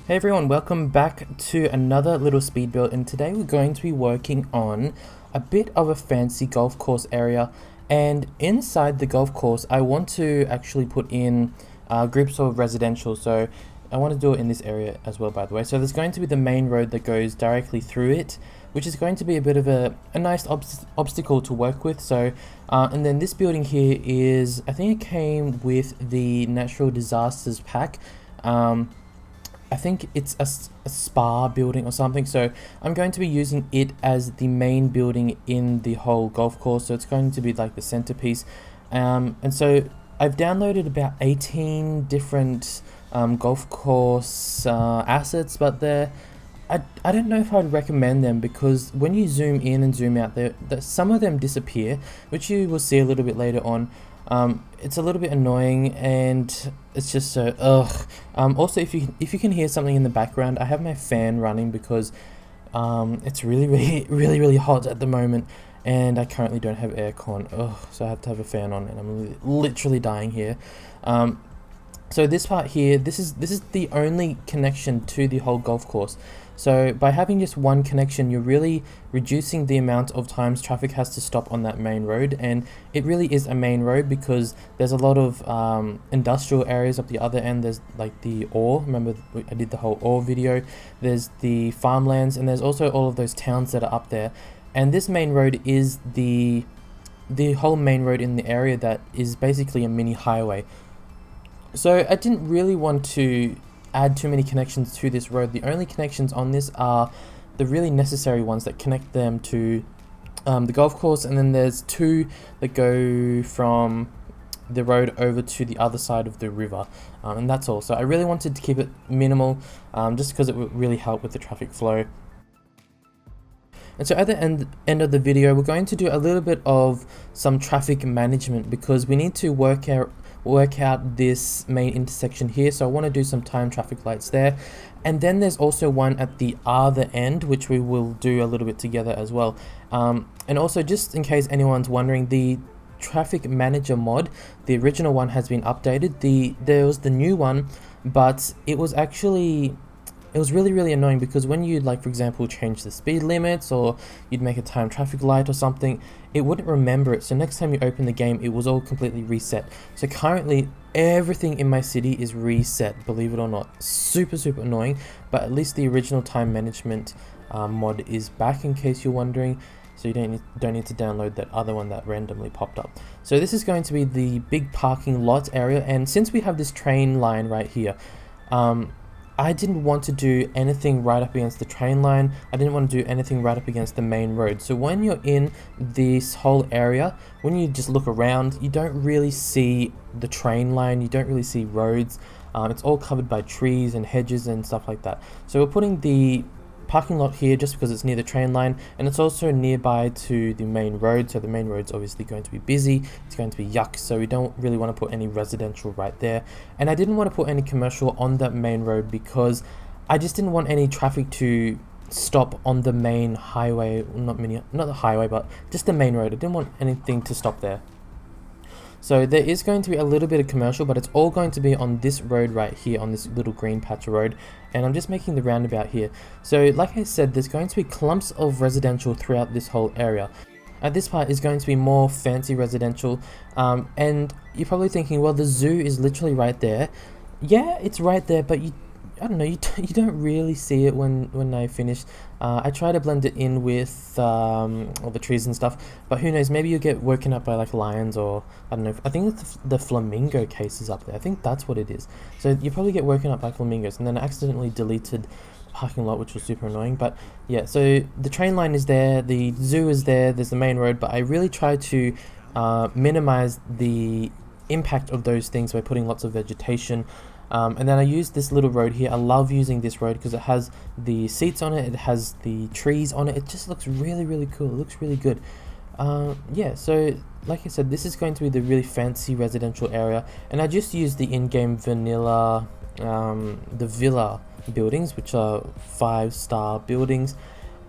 Hey everyone, welcome back to another little speed build, and today we're going to be working on a bit of a fancy golf course area. And inside the golf course I want to actually put in groups of residential, so I want to do it in this area as well, by the way. So there's going to be the main road that goes directly through it, which is going to be a bit of a nice obstacle to work with. So and then this building here is, I think it came with the natural disasters pack. I think it's a spa building or something, so I'm going to be using it as the main building in the whole golf course, so it's going to be like the centerpiece. And so I've downloaded about 18 different golf course assets, but I don't know if I'd recommend them, because when you zoom in and zoom out, some of them disappear, which you will see a little bit later on. It's a little bit annoying, and it's just so ugh. Also, if you can hear something in the background, I have my fan running because it's really hot at the moment, and I currently don't have aircon. Ugh, so I have to have a fan on, and I'm literally dying here. So this part here, this is the only connection to the whole golf course. So by having just one connection, you're really reducing the amount of times traffic has to stop on that main road. And it really is a main road because there's a lot of industrial areas up the other end. There's like the ore, remember I did the whole ore video. There's the farmlands, and there's also all of those towns that are up there. And this main road is the whole main road in the area that is basically a mini highway. So I didn't really want to add too many connections to this road. The only connections on this are the really necessary ones that connect them to the golf course, and then there's two that go from the road over to the other side of the river, and that's all. So I really wanted to keep it minimal, just because it would really help with the traffic flow. And so at the end of the video, we're going to do a little bit of some traffic management, because we need to work out this main intersection here. So I want to do some time traffic lights there, and then there's also one at the other end, which we will do a little bit together as well. And also, just in case anyone's wondering, the traffic manager mod, the original one has been updated. There was the new one, but it was really annoying, because when you, like, for example, change the speed limits, or you'd make a time traffic light or something, it wouldn't remember it. So next time you open the game, it was all completely reset. So currently everything in my city is reset, believe it or not. Super annoying, but at least the original time management mod is back, in case you're wondering. So you don't need to download that other one that randomly popped up. So this is going to be the big parking lot area, and since we have this train line right here, I didn't want to do anything right up against the train line. I didn't want to do anything right up against the main road. So when you're in this whole area, when you just look around, you don't really see the train line, you don't really see roads. It's all covered by trees and hedges and stuff like that. So we're putting the parking lot here just because it's near the train line, and it's also nearby to the main road. So the main road's obviously going to be busy, it's going to be yuck, so we don't really want to put any residential right there. And I didn't want to put any commercial on that main road, because I just didn't want any traffic to stop on the main highway, not the highway, but just the main road. I didn't want anything to stop there. So there is going to be a little bit of commercial, but it's all going to be on this road right here, on this little green patch of road. And I'm just making the roundabout here. So like I said, there's going to be clumps of residential throughout this whole area. This part is going to be more fancy residential. And you're probably thinking, well, the zoo is literally right there. Yeah, it's right there, but I don't know, you don't really see it when I finish. I try to blend it in with all the trees and stuff, but who knows, maybe you'll get woken up by like lions, or I don't know, I think it's the flamingo cases up there. I think that's what it is. So you probably get woken up by flamingos, and then I accidentally deleted the parking lot, which was super annoying. But yeah, so the train line is there, the zoo is there, there's the main road, but I really try to minimize the impact of those things by putting lots of vegetation. And then I use this little road here. I love using this road because it has the seats on it, it has the trees on it. It just looks really cool. It looks really good. Yeah, so like I said, this is going to be the really fancy residential area, and I just used the in-game vanilla, the villa buildings, which are 5-star buildings.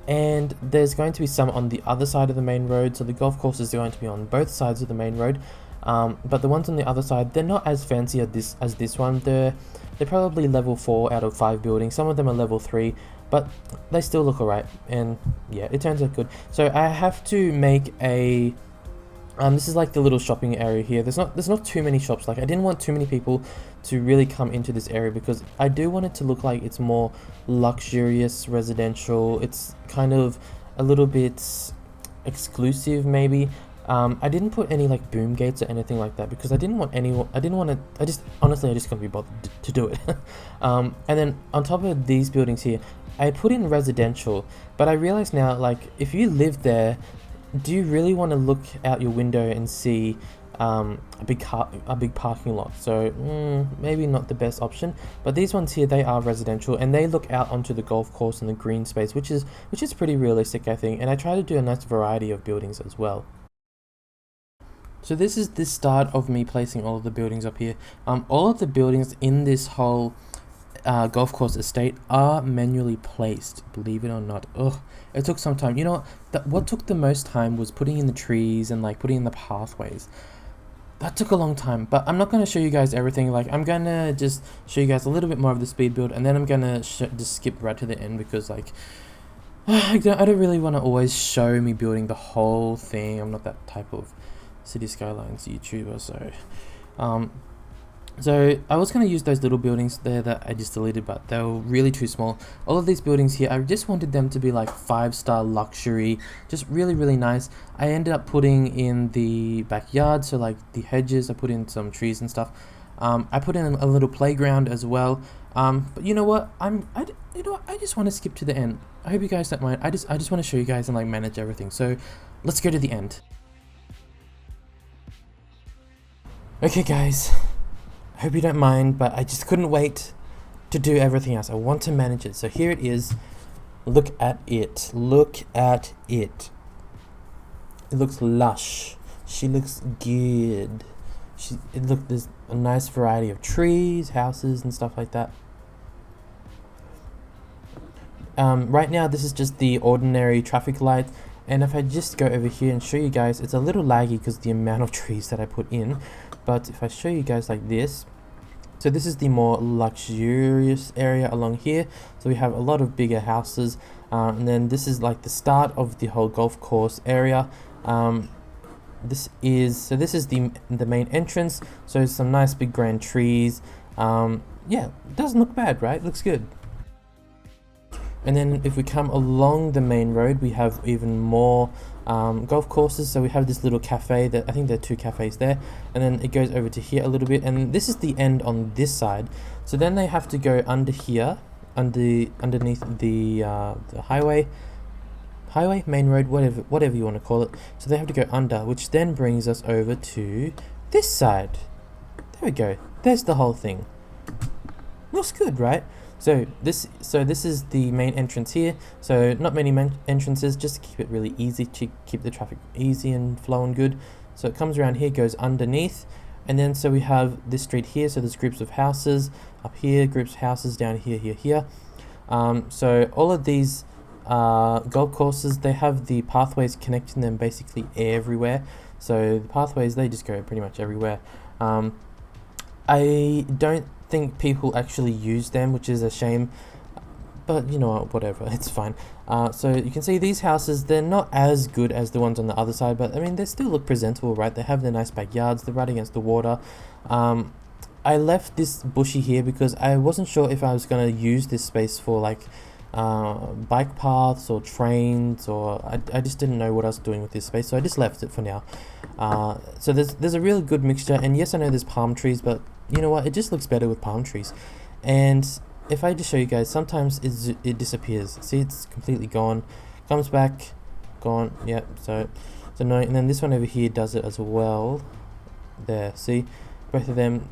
And there's going to be some on the other side of the main road, so the golf course is going to be on both sides of the main road. But the ones on the other side, they're not as fancy as this one. They're probably level 4 out of 5 buildings. Some of them are level 3, but they still look alright. And yeah, it turns out good. So I have to make a this is like the little shopping area here. There's not too many shops. Like, I didn't want too many people to really come into this area because I do want it to look like it's more luxurious residential. It's kind of a little bit exclusive maybe. I didn't put any like boom gates or anything like that because I didn't want anyone. I didn't want to. I just couldn't be bothered to do it. And then on top of these buildings here, I put in residential. But I realize now, like, if you live there, do you really want to look out your window and see a big parking lot? So maybe not the best option. But these ones here, they are residential and they look out onto the golf course and the green space, which is pretty realistic, I think. And I try to do a nice variety of buildings as well. So this is the start of me placing all of the buildings up here. All of the buildings in this whole golf course estate are manually placed, believe it or not. Ugh, it took some time. You know what took the most time was putting in the trees and like putting in the pathways. That took a long time, but I'm not going to show you guys everything. Like, I'm going to just show you guys a little bit more of the speed build, and then I'm going to just skip right to the end because, like, I don't really want to always show me building the whole thing. I'm not that type of City Skylines YouTuber, so I was going to use those little buildings there that I just deleted, but they were really too small. All of these buildings here, I just wanted them to be like 5-star luxury, just really nice. I ended up putting in the backyard, so like the hedges, I put in some trees and stuff. I put in a little playground as well. But you know what? I just want to skip to the end. I hope you guys don't mind. I just want to show you guys and like manage everything. So let's go to the end. Okay guys, I hope you don't mind, but I just couldn't wait to do everything else. I want to manage it. So here it is. Look at it. Look at it. It looks lush. She looks good. There's a nice variety of trees, houses, and stuff like that. Right now, this is just the ordinary traffic light. And if I just go over here and show you guys, it's a little laggy because the amount of trees that I put in. But if I show you guys like this, so this is the more luxurious area along here. So we have a lot of bigger houses, and then this is like the start of the whole golf course area. This is the main entrance. So some nice big grand trees. Yeah, it doesn't look bad, right? It looks good. And then if we come along the main road, we have even more golf courses. So we have this little cafe that I think there are 2 cafes there, and then it goes over to here a little bit, and this is the end on this side. So then they have to go under here, underneath the highway, main road, whatever you want to call it. So they have to go under, which then brings us over to this side. There we go. There's the whole thing. Looks good, right? So this is the main entrance here. So not many entrances, just to keep it really easy, to keep the traffic easy and flowing good. So it comes around here, goes underneath, and then so we have this street here. So there's groups of houses up here, groups of houses down here. So all of these golf courses, they have the pathways connecting them basically everywhere. So the pathways, they just go pretty much everywhere. I don't think people actually use them, which is a shame, but you know what, whatever, it's fine. So you can see these houses, they're not as good as the ones on the other side, but I mean, they still look presentable, right? They have their nice backyards, they're right against the water. I left this bushy here because I wasn't sure if I was going to use this space for like bike paths or trains, or I just didn't know what I was doing with this space, so I just left it for now. So there's a really good mixture, and yes, I know there's palm trees, but you know what, it just looks better with palm trees. And if I just show you guys, sometimes it disappears. See, it's completely gone, comes back, gone. Yep, so it's annoying. And then this one over here does it as well. There, see, both of them.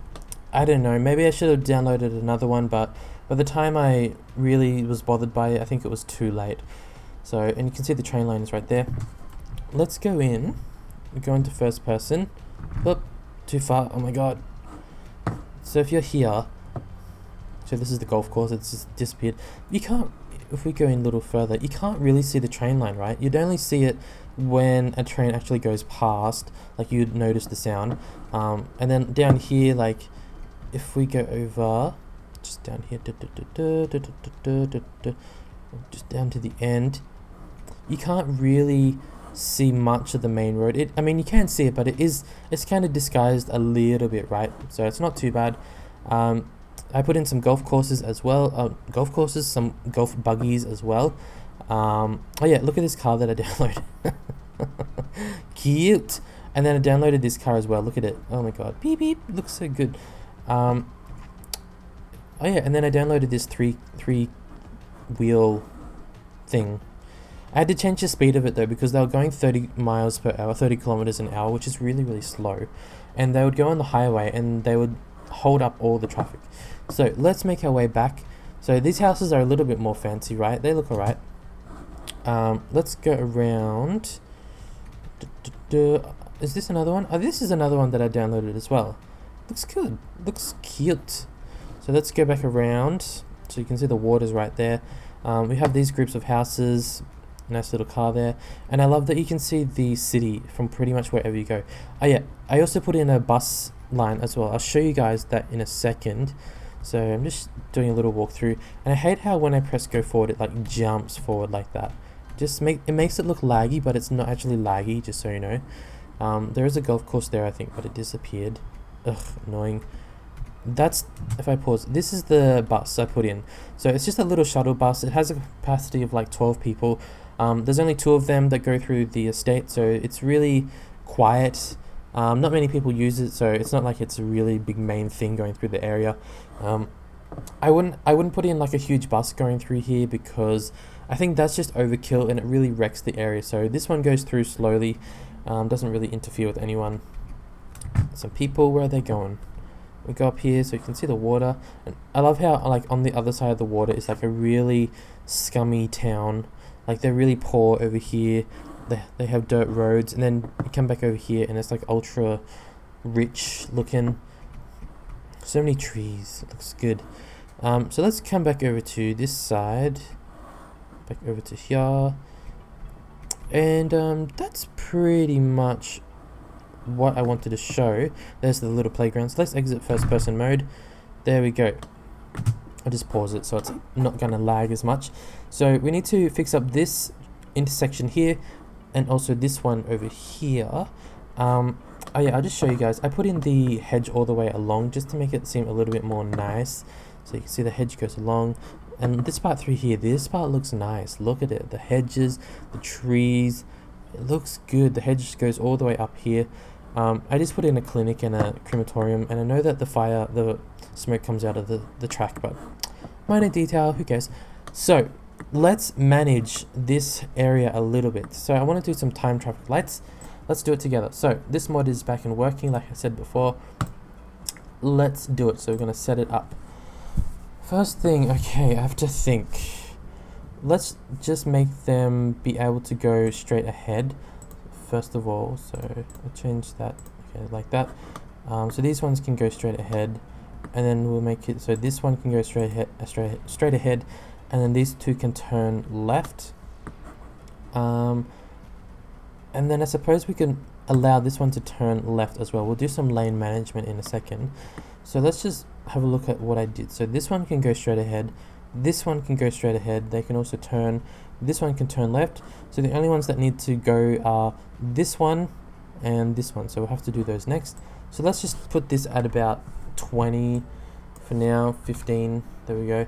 I don't know, maybe I should have downloaded another one, but by the time I really was bothered by it, I think it was too late. So, and you can see the train line is right there. Let's go in. We go into first person. Oop, too far. Oh my god. So if you're here, so this is the golf course. It's just disappeared. You can't. if we go in a little further, you can't really see the train line, right? You'd only see it when a train actually goes past, like you'd notice the sound. And then down here, like if we go over, just down here, just down to the end, you can't really see much of the main road. I mean, you can see it, but it's kind of disguised a little bit, right? So it's not too bad. I put in some golf courses as well. Some golf buggies as well. Oh yeah, look at this car that I downloaded. Cute. And then I downloaded this car as well. Look at it. Oh my god. Beep beep. Looks so good. Oh yeah, and then I downloaded this three wheel thing. I had to change the speed of it though, because they were going 30 miles per hour, 30 kilometers an hour, which is really slow. And they would go on the highway and they would hold up all the traffic. So let's make our way back. So these houses are a little bit more fancy, right? They look alright. Let's go around. Is this another one? Oh, this is another one that I downloaded as well. Looks good. Looks cute. So let's go back around. So you can see the water's right there. We have these groups of houses. Nice little car there. And I love that you can see the city from pretty much wherever you go. Oh yeah, I also put in a bus line as well. I'll show you guys that in a second. So I'm just doing a little walkthrough. And I hate how when I press go forward, it like jumps forward like that. It makes it look laggy, but it's not actually laggy, just so you know. There is a golf course there, I think, but it disappeared. Ugh, annoying. That's, if I pause, this is the bus I put in. So it's just a little shuttle bus. It has a capacity of like 12 people. There's only 2 of them that go through the estate, so it's really quiet. Not many people use it, so it's not like it's a really big main thing going through the area. I wouldn't put in like a huge bus going through here, because I think that's just overkill and it really wrecks the area. So this one goes through slowly, doesn't really interfere with anyone. Some people, where are they going? We go up here so you can see the water, and I love how like on the other side of the water is like a really scummy town. Like they're really poor over here. They have dirt roads, and then you come back over here and it's like ultra rich looking. So many trees. It looks good. So let's come back over to this side. Back over to here. And that's pretty much what I wanted to show. There's the little playground. So let's exit first person mode. There we go. I'll just pause it so it's not gonna lag as much. So we need to fix up this intersection here and also this one over here. Oh yeah, I'll just show you guys. I put in the hedge all the way along just to make it seem a little bit more nice. So you can see the hedge goes along. And this part through here, this part looks nice. Look at it, the hedges, the trees. It looks good. The hedge goes all the way up here. I just put in a clinic and a crematorium, and I know that the smoke comes out of the track, but minor detail, who cares? So let's manage this area a little bit. So I want to do some time traffic lights. Let's do it together. So this mod is back and working, like I said before. Let's do it. So we're going to set it up. First thing, okay, I have to think. Let's just make them be able to go straight ahead first of all. So I'll change that, okay, like that. So these ones can go straight ahead, and then we'll make it so this one can go straight ahead, and then these 2 can turn left. And then I suppose we can allow this one to turn left as well. We'll do some lane management in a second. So let's just have a look at what I did. So this one can go straight ahead. This one can go straight ahead. They can also turn. This one can turn left. So the only ones that need to go are this one and this one. So we'll have to do those next. So let's just put this at about 20 for now, 15. There we go.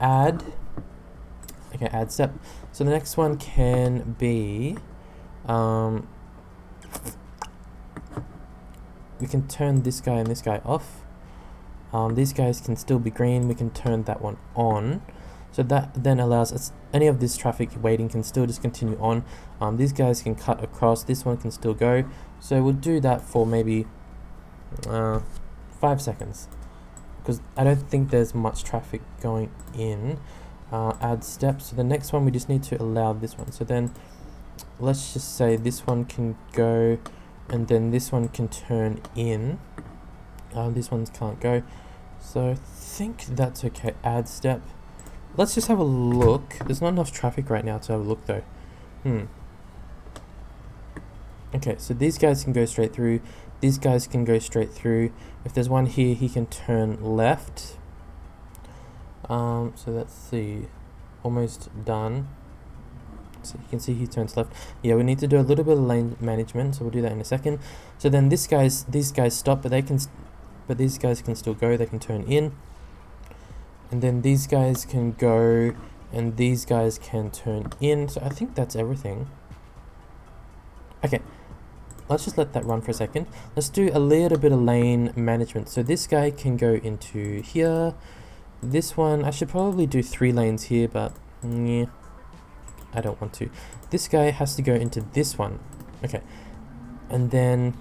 Add. Okay, add step. So the next one can be, we can turn this guy and this guy off. These guys can still be green. We can turn that one on. So that then allows us, any of this traffic waiting can still just continue on. These guys can cut across. This one can still go. So we'll do that for maybe 5 seconds, because I don't think there's much traffic going in. Add steps. So the next one we just need to allow this one. So then let's just say this one can go, and then this one can turn in. These ones can't go. So I think that's okay. Add step. let's just have a look. There's not enough traffic right now to have a look though. Okay, so these guys can go straight through. These guys can go straight through. If there's one here, he can turn left. So let's see. Almost done. So you can see he turns left. Yeah, we need to do a little bit of lane management, so we'll do that in a second. So then these guys stop, but these guys can still go. They can turn in, and then these guys can go, and these guys can turn in. So I think that's everything. Okay, let's just let that run for a second. Let's do a little bit of lane management. So this guy can go into here. This one, I should probably do 3 lanes here, but yeah, I don't want to. This guy has to go into this one. Okay, and then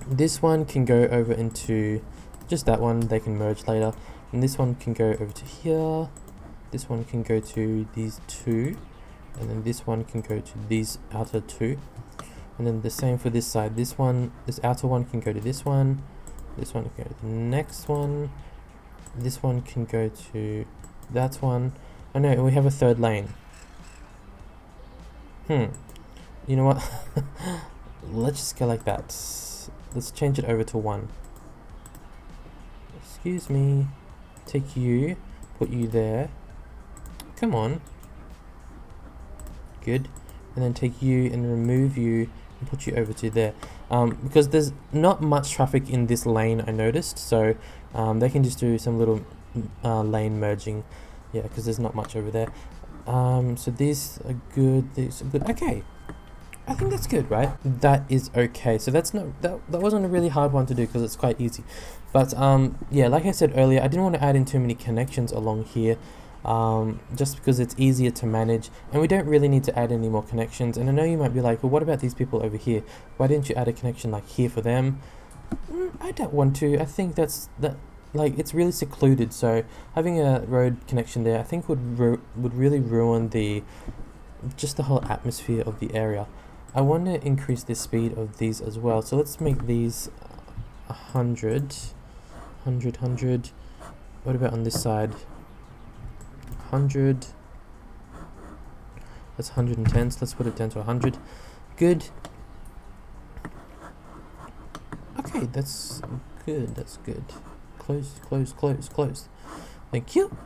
this one can go over into just that one. They can merge later, and this one can go over to here. This one can go to these 2, and then this one can go to these outer 2, and then the same for this side. This outer one can go to this one. This one can go to the next one. This one can go to that one. Oh no, we have a 3rd lane. You know what? Let's just go like that. Let's change it over to 1. Excuse me. Take you, put you there. Come on. Good. And then take you and remove you and put you over to there. Because there's not much traffic in this lane, I noticed. So they can just do some little lane merging. Yeah, because there's not much over there. So these are good. These are good. Okay. I think that's good, right? That is okay. So that's not that wasn't a really hard one to do because it's quite easy. But yeah, like I said earlier, I didn't want to add in too many connections along here. Just because it's easier to manage, and we don't really need to add any more connections. And I know you might be like, well, what about these people over here? Why didn't you add a connection like here for them? I don't want to. I think like it's really secluded, so having a road connection there I think would really ruin the whole atmosphere of the area. I want to increase the speed of these as well, so let's make these 100. What about on this side? 100. That's 110, so let's put it down to 100. Good. Okay, that's good. Close. Thank you.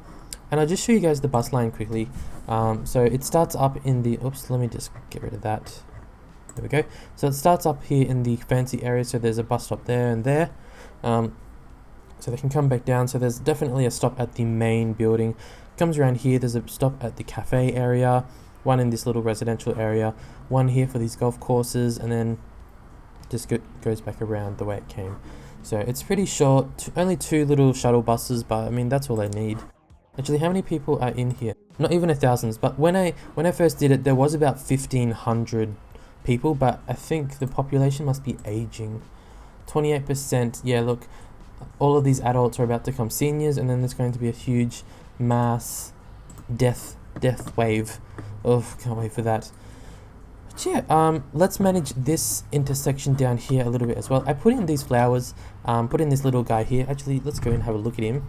And I'll just show you guys the bus line quickly. So it starts up in the, oops, let me just get rid of that. There we go. So it starts up here in the fancy area, so there's a bus stop there and there. So they can come back down. So there's definitely a stop at the main building. Comes around here, there's a stop at the cafe area, one in this little residential area, one here for these golf courses, and then just goes back around the way it came. So it's pretty short, only 2 little shuttle buses, but I mean that's all they need. Actually, how many people are in here? Not even 1,000, but when I first did it, there was about 1,500 people, but I think the population must be aging. 28%. Yeah, look, all of these adults are about to become seniors, and then there's going to be a huge mass death wave. Oh, can't wait for that. But yeah, let's manage this intersection down here a little bit as well. I put in these flowers, put in this little guy here. Actually, let's go and have a look at him.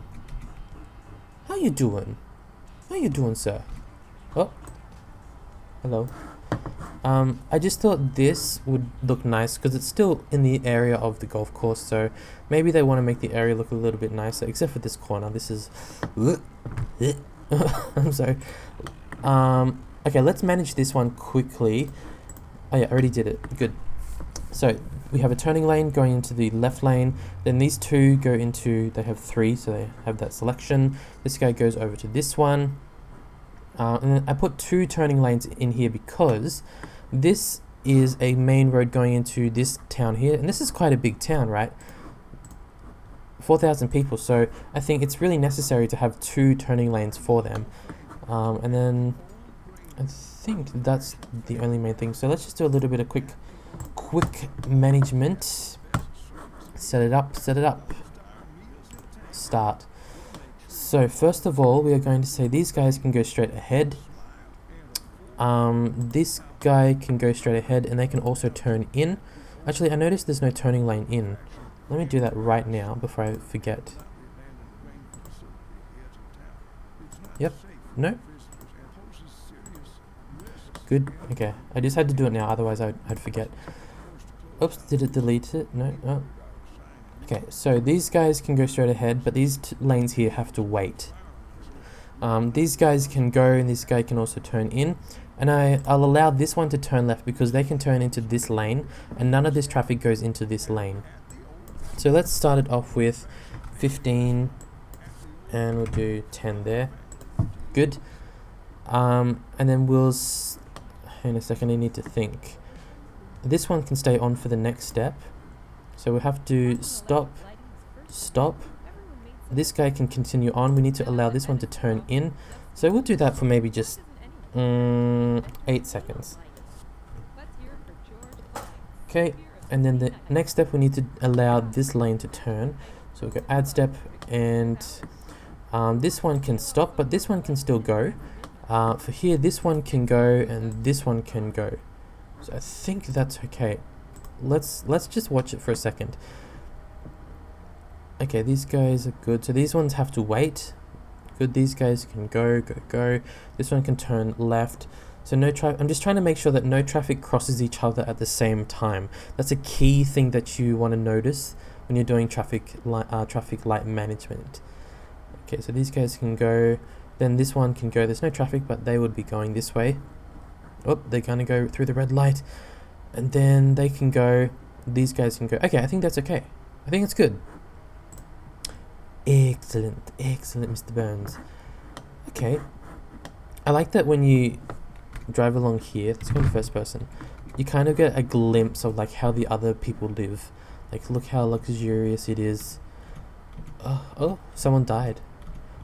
How you doing? How you doing, sir? Oh, hello. I just thought this would look nice because it's still in the area of the golf course, so maybe they want to make the area look a little bit nicer, except for this corner. This is I'm sorry. Okay, let's manage this one quickly. Oh yeah, I already did it. Good. So we have a turning lane going into the left lane, then these 2 go into, they have 3, so they have that selection. This guy goes over to this one, and then I put 2 turning lanes in here because this is a main road going into this town here, and this is quite a big town, right? 4,000 people, so I think it's really necessary to have 2 turning lanes for them. And then I think that's the only main thing. So let's just do a little bit of quick management. Set it up. Start. So first of all, we are going to say these guys can go straight ahead. This guy can go straight ahead, and they can also turn in. Actually, I noticed there's no turning lane in. Let me do that right now before I forget. Yep. No? Good. Okay. I just had to do it now, otherwise I'd forget. Oops, did it delete it? No. Oh. Okay, so these guys can go straight ahead, but these lanes here have to wait. These guys can go, and this guy can also turn in. And I'll allow this one to turn left because they can turn into this lane, and none of this traffic goes into this lane. So let's start it off with 15, and we'll do 10 there. Good. And then we'll... in a second, I need to think. This one can stay on for the next step. So we have to stop. This guy can continue on. We need to allow this one to turn in. So we'll do that for maybe just 8 seconds. Okay, and then the next step we need to allow this lane to turn. So we'll go add step, and this one can stop, but this one can still go. For here, this one can go and this one can go. So I think that's okay. Let's just watch it for a second. Okay, these guys are good. So these ones have to wait. Good, these guys can go. This one can turn left. So no traffic. I'm just trying to make sure that no traffic crosses each other at the same time. That's a key thing that you want to notice when you're doing traffic light management. Okay, so these guys can go. Then this one can go. There's no traffic, but they would be going this way. Oh, they're gonna go through the red light. And then they can go. These guys can go. Okay, I think that's okay. I think it's good. Excellent, Mr. Burns. Okay. I like that when you drive along here, let's go in first person, you kind of get a glimpse of like how the other people live. Like, look how luxurious it is. Oh, someone died.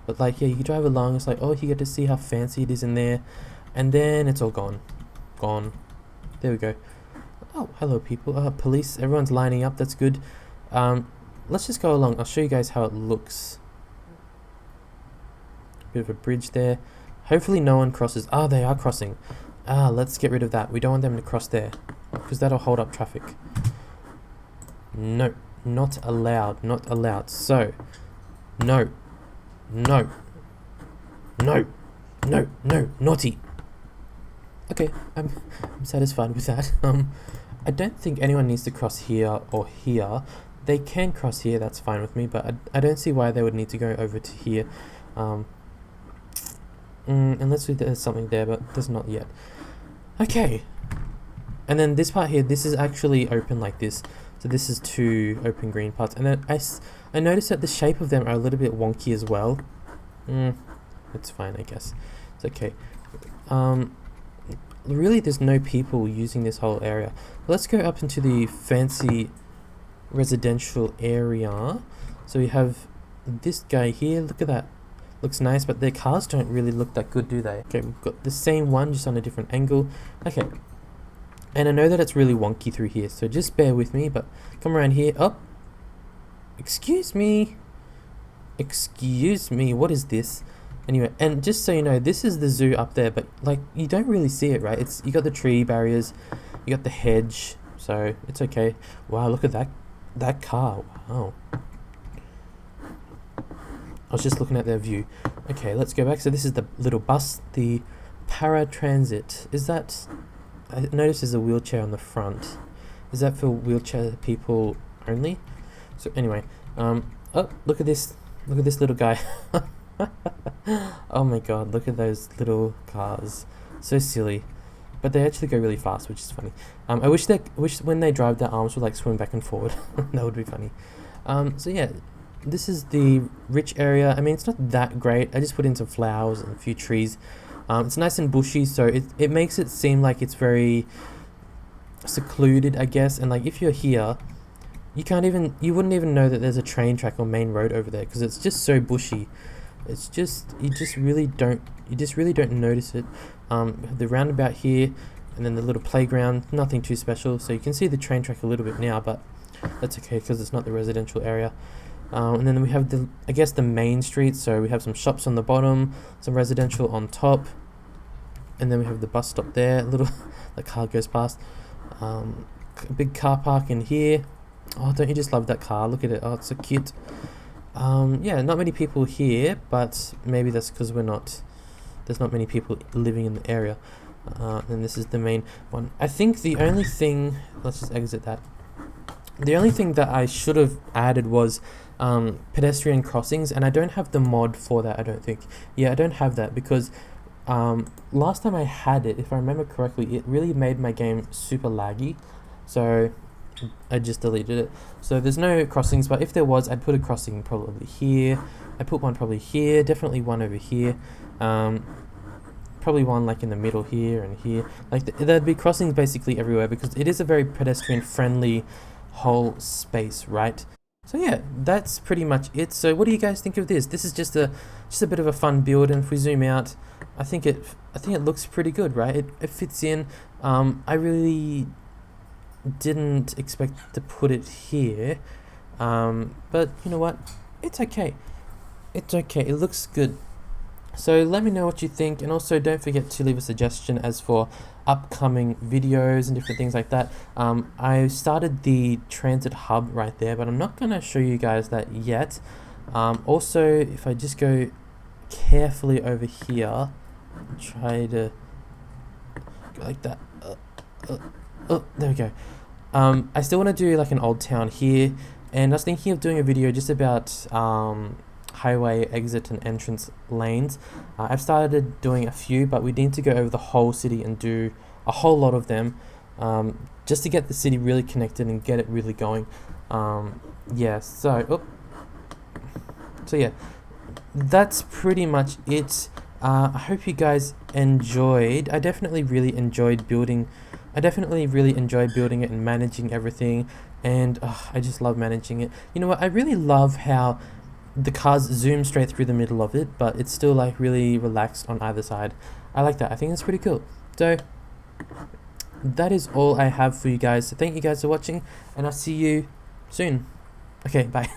But like, yeah, you drive along, it's like, oh, you get to see how fancy it is in there. And then it's all gone. There we go. Oh, hello people. Police, everyone's lining up, that's good. Let's just go along. I'll show you guys how it looks. Bit of a bridge there. Hopefully no one crosses. Ah, they are crossing. Let's get rid of that. We don't want them to cross there, because that'll hold up traffic. No, not allowed. So, no, naughty. Okay, I'm satisfied with that. I don't think anyone needs to cross here or here. They can cross here, that's fine with me, but I don't see why they would need to go over to here. Unless there's something there, but there's not yet. Okay. And then this part here, this is actually open like this. So this is 2 open green parts. And then I noticed that the shape of them are a little bit wonky as well. It's fine, I guess. It's okay. Really, there's no people using this whole area. Let's go up into the fancy residential area. So we have this guy here. Look at that. Looks nice, but their cars don't really look that good, do they? Okay, we've got the same one, just on a different angle. Okay. And I know that it's really wonky through here, so just bear with me, but come around here. Oh! Excuse me! Excuse me, what is this? Anyway, and just so you know, this is the zoo up there, but like, you don't really see it, right? You got the tree barriers, you got the hedge, so it's okay. Wow, look at that car. Wow. I was just looking at their view. Okay, let's go back. So this is the little bus, the paratransit. Is that... I noticed there's a wheelchair on the front. Is that for wheelchair people only? So anyway, oh, look at this. Look at this little guy. Oh my god, look at those little cars. So silly. But they actually go really fast, which is funny. I wish when they drive, their arms would like swim back and forward. That would be funny. So yeah, this is the rich area. I mean, it's not that great. I just put in some flowers and a few trees. It's nice and bushy, so it makes it seem like it's very secluded, I guess. And like, if you're here, you wouldn't even know that there's a train track or main road over there, because it's just so bushy. It's just, you just really don't notice it. The roundabout here, and then the little playground, nothing too special. So you can see the train track a little bit now, but that's okay because it's not the residential area. And then we have I guess the main street. So we have some shops on the bottom, some residential on top, and then we have the bus stop there. The car goes past. A big car park in here. Oh, don't you just love that car? Look at it. Oh, it's so cute. Yeah, not many people here, but maybe that's because there's there's not many people living in the area. And this is the main one. I think the only thing, let's just exit that. The only thing that I should have added was pedestrian crossings, and I don't have the mod for that, I don't think. Yeah, I don't have that because last time I had it, if I remember correctly, it really made my game super laggy. So I just deleted it. So there's no crossings, but if there was, I'd put a crossing probably here. I put one probably here, definitely one over here. Probably one like in the middle here and here. Like there'd be crossings basically everywhere because it is a very pedestrian friendly whole space, right? So yeah, that's pretty much it. So what do you guys think of this? This is just a bit of a fun build, and if we zoom out, I think it looks pretty good, right? It fits in. I really didn't expect to put it here, but you know what? It's okay. It's okay. It looks good. So let me know what you think, and also don't forget to leave a suggestion as for upcoming videos and different things like that. I started the transit hub right there, but I'm not going to show you guys that yet. Also, if I just go carefully over here, try to go like that. Oh, there we go. I still want to do like an old town here, and I was thinking of doing a video just about highway exit and entrance lanes. I've started doing a few, but we need to go over the whole city and do a whole lot of them, just to get the city really connected and get it really going. Yeah, so yeah, that's pretty much it. I hope you guys enjoyed. I definitely really enjoyed building it and managing everything, and I just love managing it. You know what, I really love how the cars zoom straight through the middle of it, but it's still like really relaxed on either side. I like that. I think it's pretty cool. So that is all I have for you guys. So thank you guys for watching, and I'll see you soon. Okay, bye.